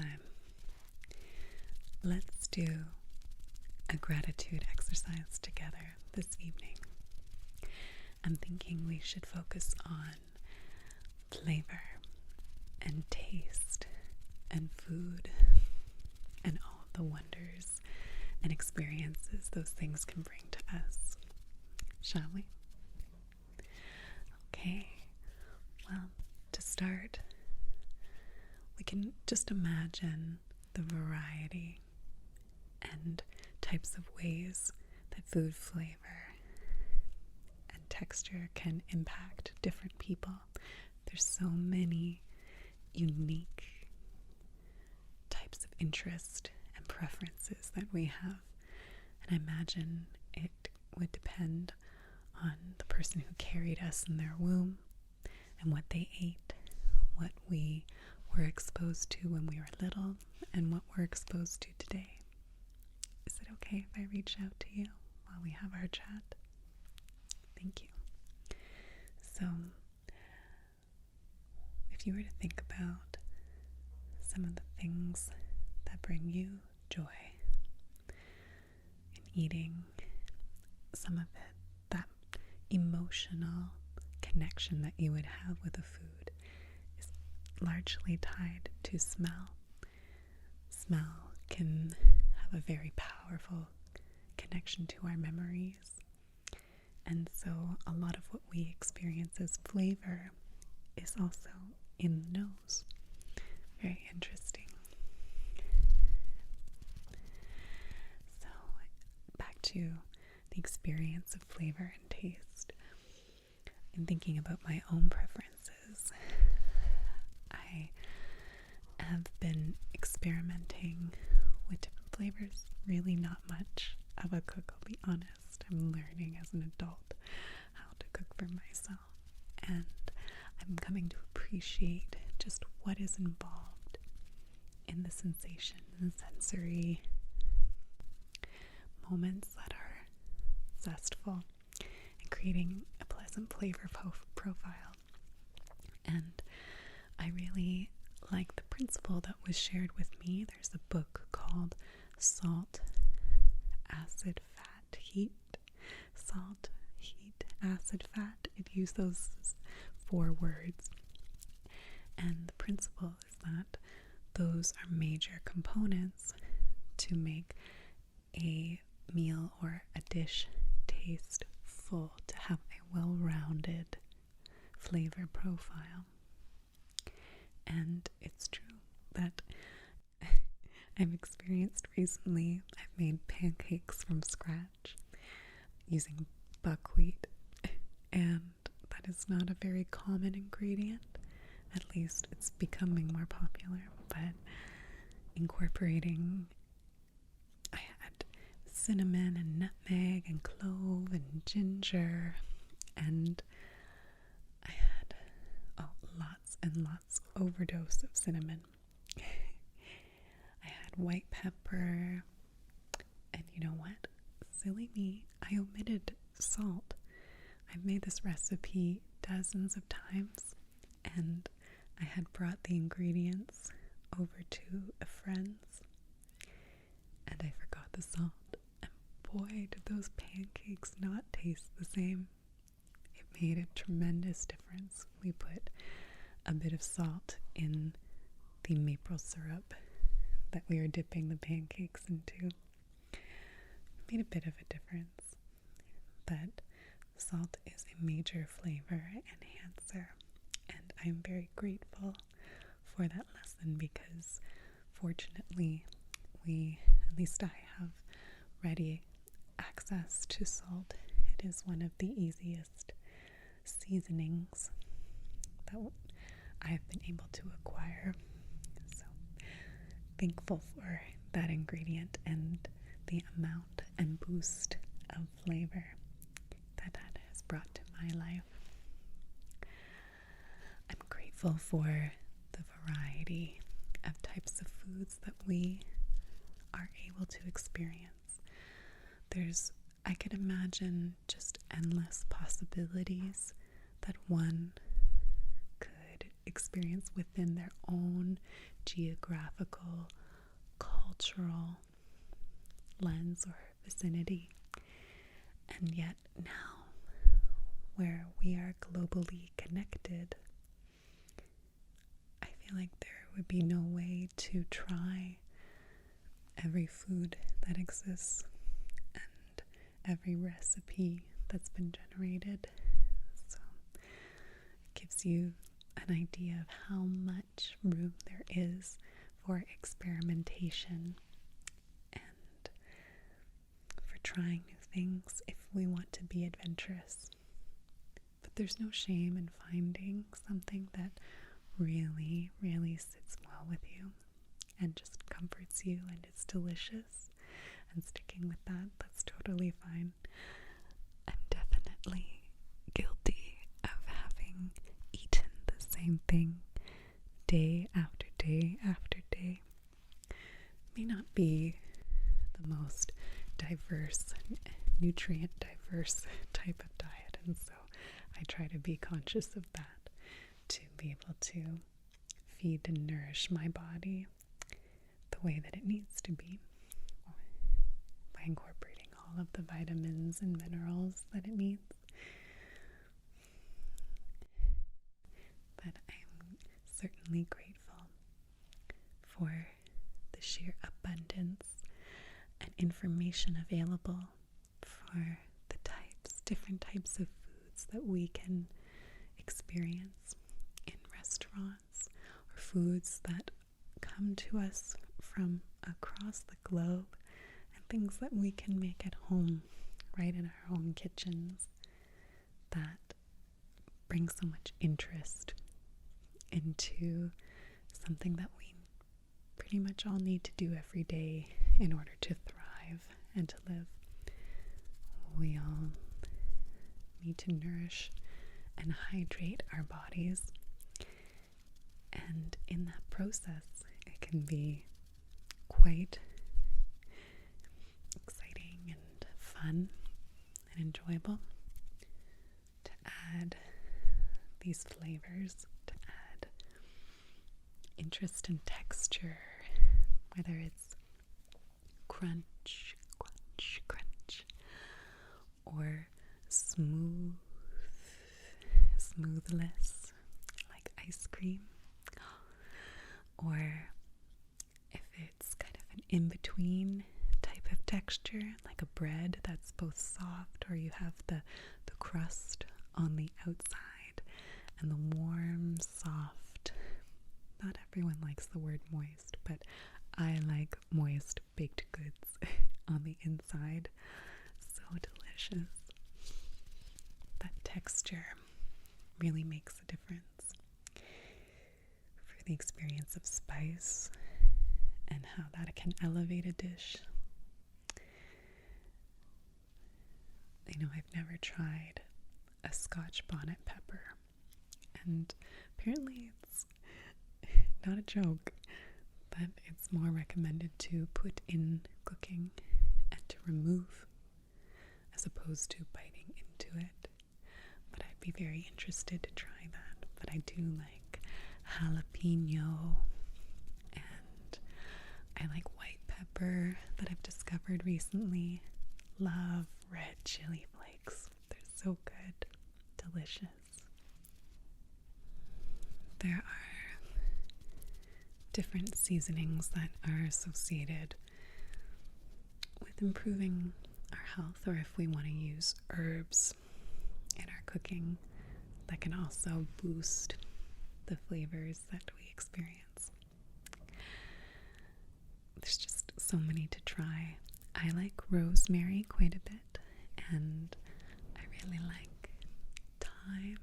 time. Let's do a gratitude exercise together this evening. I'm thinking we should focus on flavor and taste and food and all the wonders and experiences those things can bring to us. Shall we? Okay, well, to start, we can just imagine the variety and types of ways that food flavor and texture can impact different people. There's so many unique types of interest and preferences that we have, and I imagine it would depend on the person who carried us in their womb and what they ate, what we were exposed to when we were little, and what we're exposed to today. Is it okay if I reach out to you while we have our chat? Thank you. So, if you were to think about some of the things that bring you joy in eating, some of it, that emotional connection that you would have with a food is largely tied to smell. Smell can have a very powerful connection to our memories. And so a lot of what we experience as flavor is also in the nose. Very interesting. So back to the experience of flavor and taste. In thinking about my own preferences, I have been experimenting with different flavors. Really not much of a cook, I'll be honest. I'm learning as an adult how to cook for myself, and I'm coming to appreciate just what is involved in the sensation and sensory moments that are zestful and creating a pleasant flavor profile. And I really like the principle that was shared with me. There's a book called Salt, Acid, Fat, Heat. Salt, heat, acid, fat. It used those 4 words. And the principle is that those are major components to make a meal or a dish taste full, to have a well-rounded flavor profile. And it's true that I've experienced recently. I've made pancakes from scratch using buckwheat, and that is not a very common ingredient. At least it's becoming more popular, but incorporating, I had cinnamon and nutmeg and clove and ginger, and I had lots and lots overdose of cinnamon. I had white pepper, and you know what? Silly me, I omitted salt. I've made this recipe dozens of times, and I had brought the ingredients over to a friend's, and I forgot the salt, and boy, did those pancakes not taste the same. It made a tremendous difference. We put a bit of salt in the maple syrup that we were dipping the pancakes into. It made a bit of a difference, but salt is a major flavor enhancer, and I'm very grateful for that lesson because fortunately at least I have ready access to salt. It is one of the easiest seasonings that I have been able to acquire. So thankful for that ingredient and the amount and boost of flavor that has brought to my life. I'm grateful for the variety of types of foods that we are able to experience. I could imagine just endless possibilities that one could experience within their own geographical, cultural lens or vicinity. And yet now, where we are globally connected, I feel like there would be no way to try every food that exists and every recipe that's been generated. So it gives you an idea of how much room there is for experimentation and for trying new things if we want to be adventurous. But there's no shame in finding something that really, really sits well with you and just comforts you and is delicious, and sticking with that, that's totally fine. I'm definitely guilty of having eaten the same thing day after day after day. It may not be the most diverse, nutrient diverse type of diet, and so I try to be conscious of that to be able to feed and nourish my body the way that it needs to be, by incorporating all of the vitamins and minerals that it needs. But I'm certainly grateful for the sheer abundance and information available for the different types of foods that we can experience in restaurants, or foods that come to us from across the globe, and things that we can make at home, right in our own kitchens, that bring so much interest into something that we pretty much all need to do every day in order to thrive and to live. We all need to nourish and hydrate our bodies, and in that process it can be quite exciting and fun and enjoyable to add these flavors, to add interest and texture, whether it's crunch, crunch, crunch, or smoothness, like ice cream, or if it's kind of an in-between type of texture, like a bread that's both soft, or you have the crust on the outside and the warm, soft, not everyone likes the word moist, but I like moist baked goods on the inside. So delicious. That texture really makes a difference for the experience of spice and how that can elevate a dish. You know, I've never tried a Scotch bonnet pepper, and apparently it's not a joke, but it's more recommended to put in cooking and to remove as opposed to biting into it. But I'd be very interested to try that. But I do like jalapeno, and I like white pepper that I've discovered recently. Love red chili flakes. They're so good. Delicious. There are different seasonings that are associated with improving our health, or if we want to use herbs in our cooking, that can also boost the flavors that we experience. There's just so many to try. I like rosemary quite a bit, and I really like thyme,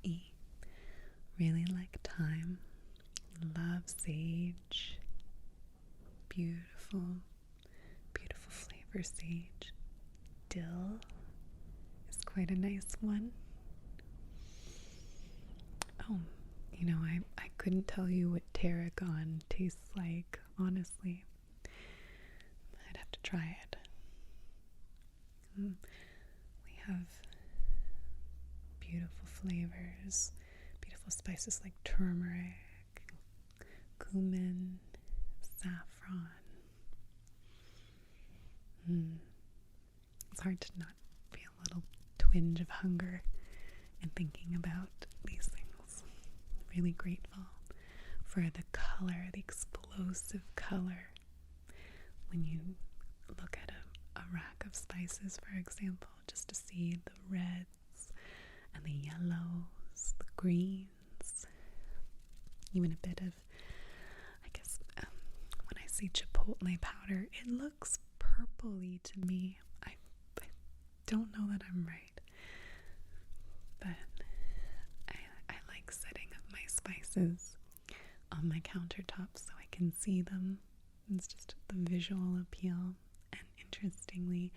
Thyme. Really like thyme. Love sage. Beautiful, beautiful flavor sage. Dill is quite a nice one. Oh, you know, I couldn't tell you what tarragon tastes like, honestly. I'd have to try it. We have beautiful flavors also spices like turmeric, cumin, saffron. It's hard to not feel a little twinge of hunger in thinking about these things. Really grateful for the color, the explosive color. When you look at a rack of spices, for example, just to see the reds and the yellows, the greens, even a bit of, I guess, when I say chipotle powder, it looks purpley to me. I don't know that I'm right, but I like setting up my spices on my countertop so I can see them. It's just the visual appeal. And interestingly,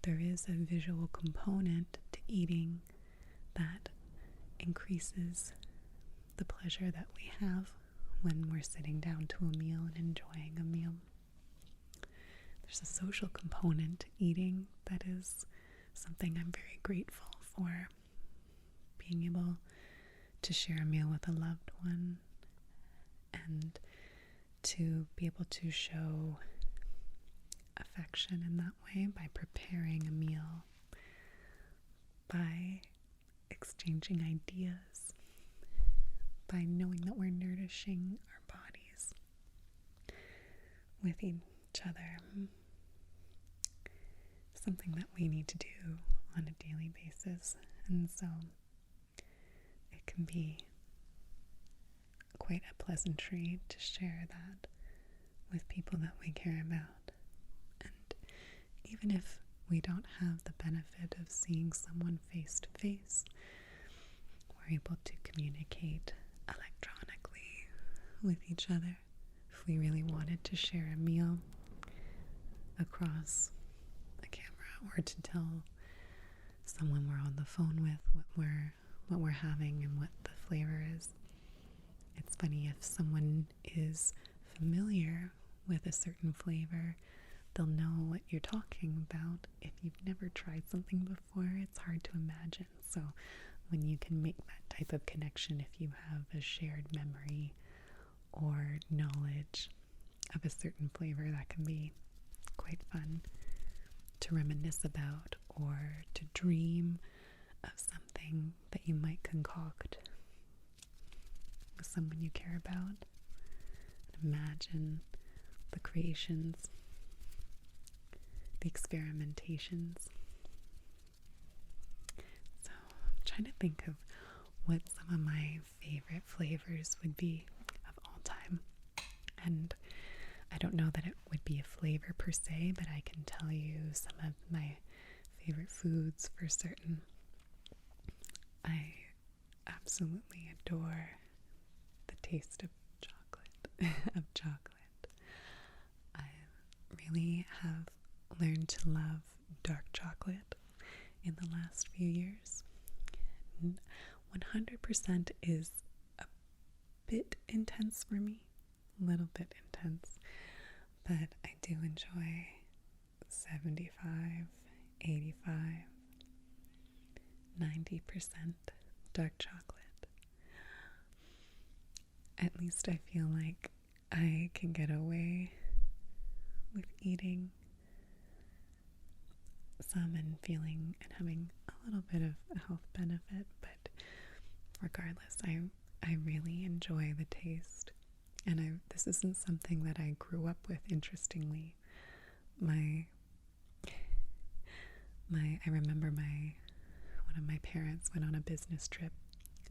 there is a visual component to eating that increases the pleasure that we have when we're sitting down to a meal and enjoying a meal. There's a social component to eating that is something I'm very grateful for. Being able to share a meal with a loved one and to be able to show affection in that way by preparing a meal, by exchanging ideas, by knowing that we're nourishing our bodies with each other. Something that we need to do on a daily basis. And so it can be quite a pleasantry to share that with people that we care about. And even if we don't have the benefit of seeing someone face to face, we're able to communicate electronically with each other. If we really wanted to share a meal across a camera, or to tell someone we're on the phone with what we're having and what the flavor is. It's funny, if someone is familiar with a certain flavor, they'll know what you're talking about. If you've never tried something before, it's hard to imagine. So when you can make that type of connection, if you have a shared memory or knowledge of a certain flavor, that can be quite fun to reminisce about, or to dream of something that you might concoct with someone you care about. Imagine the creations, the experimentations. So I'm trying to think of what some of my favorite flavors would be of all time. And I don't know that it would be a flavor per se, but I can tell you some of my favorite foods for certain. I absolutely adore the taste of chocolate. I really have learned to love dark chocolate in the last few years. 100% is a bit intense for me, a little bit intense, but I do enjoy 75, 85, 90% dark chocolate. At least I feel like I can get away with eating some and feeling and having a little bit of a health benefit, but regardless, I really enjoy the taste. And this isn't something that I grew up with, interestingly. I remember one of my parents went on a business trip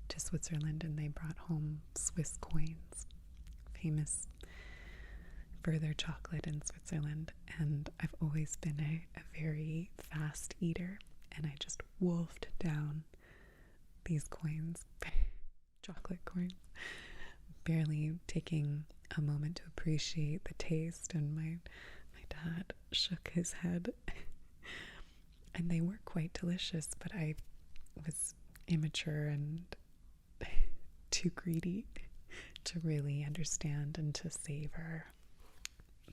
to Switzerland, and they brought home Swiss coins, famous for their chocolate in Switzerland. And I've always been a very fast eater, and I just wolfed down these coins, chocolate coins, barely taking a moment to appreciate the taste. And my dad shook his head. And they were quite delicious, but I was immature and too greedy to really understand and to savor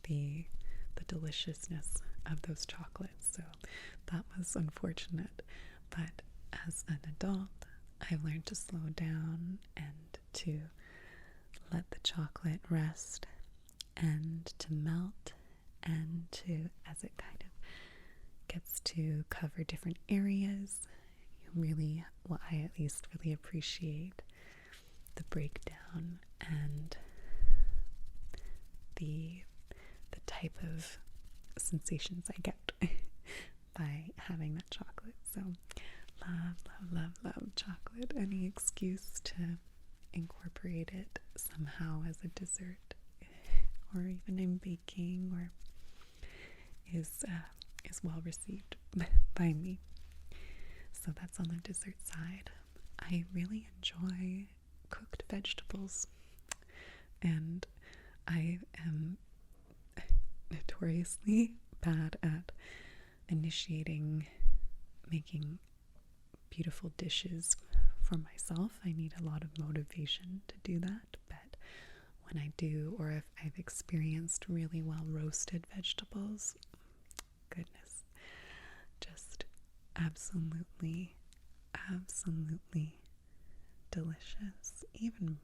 the deliciousness of those chocolates. So that was unfortunate. But as an adult, I I've learned to slow down and to let the chocolate rest and to melt, and to, as it kind of gets to cover different areas, you really, well, I at least really appreciate the breakdown and the type of sensations I get by having that chocolate. So love chocolate. Any excuse to incorporate it somehow as a dessert, or even in baking, or is well received by me. So that's on the dessert side. I really enjoy cooked vegetables, and I am notoriously bad at initiating making beautiful dishes for myself. I need a lot of motivation to do that, but when I do, or if I've experienced really well roasted vegetables, goodness, just absolutely delicious. Even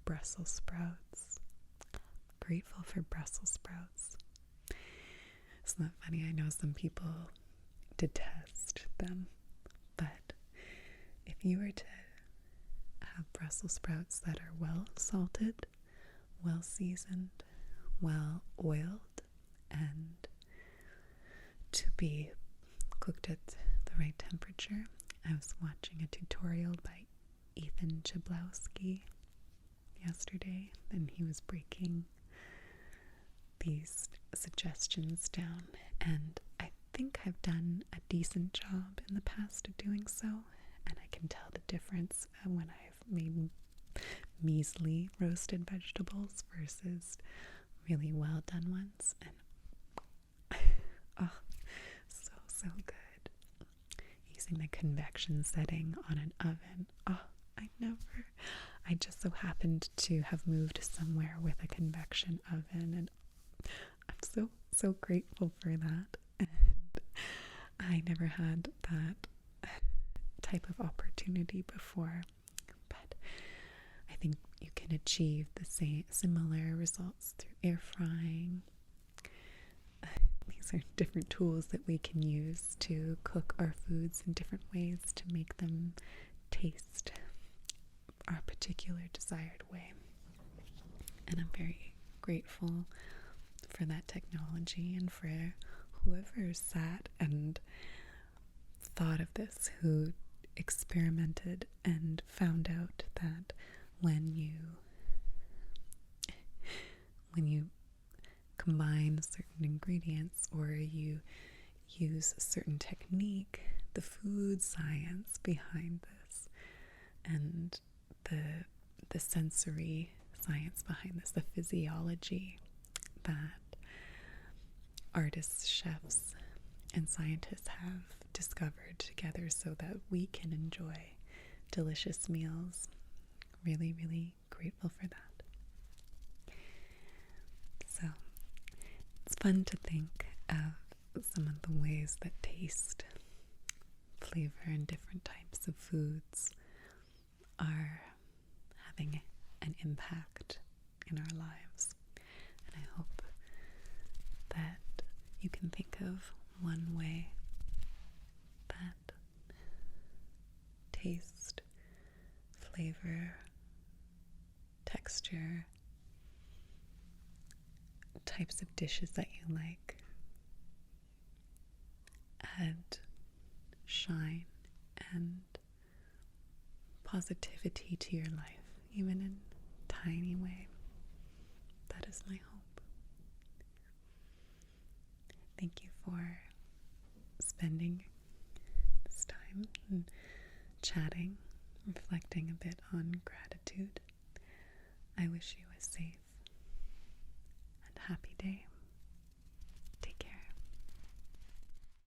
Brussels sprouts. Grateful for Brussels sprouts. Isn't that funny? I know some people detest them, but if you were to have Brussels sprouts that are well salted, well seasoned, well oiled, and to be cooked at the right temperature. I was watching a tutorial by Ethan Chablowski yesterday, and he was breaking these suggestions down, and I think I've done a decent job in the past of doing so, and I can tell the difference when I've made measly roasted vegetables versus really well done ones. And oh, so good. Using the convection setting on an oven. Oh, I just so happened to have moved somewhere with a convection oven, and I'm so grateful for that. And I never had that type of opportunity before, but I think you can achieve the similar results through air frying. These are different tools that we can use to cook our foods in different ways to make them taste our particular desired way. And I'm very grateful for that technology and for whoever sat and thought of this, who experimented and found out that when you combine certain ingredients or you use a certain technique, the food science behind this and the sensory science behind this, the physiology that artists, chefs, and scientists have discovered together so that we can enjoy delicious meals. Really, really grateful for that. So it's fun to think of some of the ways that taste, flavor, and different types of foods are having an impact in our lives. And I hope that you can think of one way that taste, flavor, texture, types of dishes that you like add shine and positivity to your life, even in a tiny way. That is my hope. Thank you for spending this time and chatting, reflecting a bit on gratitude. I wish you a safe and happy day.